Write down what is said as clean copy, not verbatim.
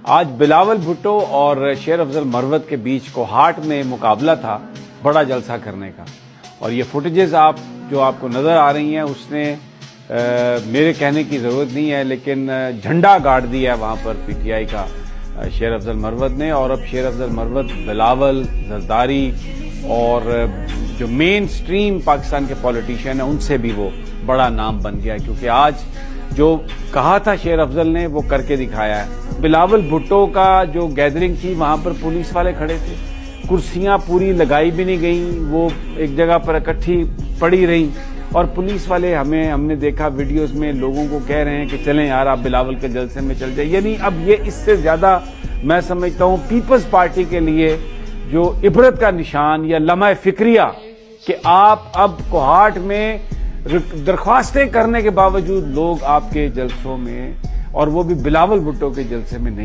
آج بلاول بھٹو اور شیر افضل مروت کے بیچ کوہاٹ میں مقابلہ تھا بڑا جلسہ کرنے کا، اور یہ فوٹیجز جو آپ کو نظر آ رہی ہیں اس نے میرے کہنے کی ضرورت نہیں ہے، لیکن جھنڈا گاڑ دیا ہے وہاں پر پی ٹی آئی کا شیر افضل مروت نے، اور اب شیر افضل مروت بلاول، زرداری اور جو مین سٹریم پاکستان کے پولیٹیشین ہیں ان سے بھی وہ بڑا نام بن گیا، کیونکہ آج جو کہا تھا شیر افضل نے وہ کر کے دکھایا ہے۔ بلاول بھٹو کا جو گیدرنگ تھی وہاں پر پولیس والے کھڑے تھے، کرسیاں پوری لگائی بھی نہیں گئیں، وہ ایک جگہ پر اکٹھی پڑی رہیں، اور پولیس والے ہم نے دیکھا ویڈیوز میں لوگوں کو کہہ رہے ہیں کہ چلیں یار آپ بلاول کے جلسے میں چل جائیں۔ یعنی اب یہ اس سے زیادہ میں سمجھتا ہوں پیپلز پارٹی کے لیے جو عبرت کا نشان یا لمحہ فکریہ کہ آپ اب کوہاٹ میں درخواستیں کرنے کے باوجود لوگ آپ کے جلسوں میں، اور وہ بھی بلاول بھٹو کے جلسے میں نہیں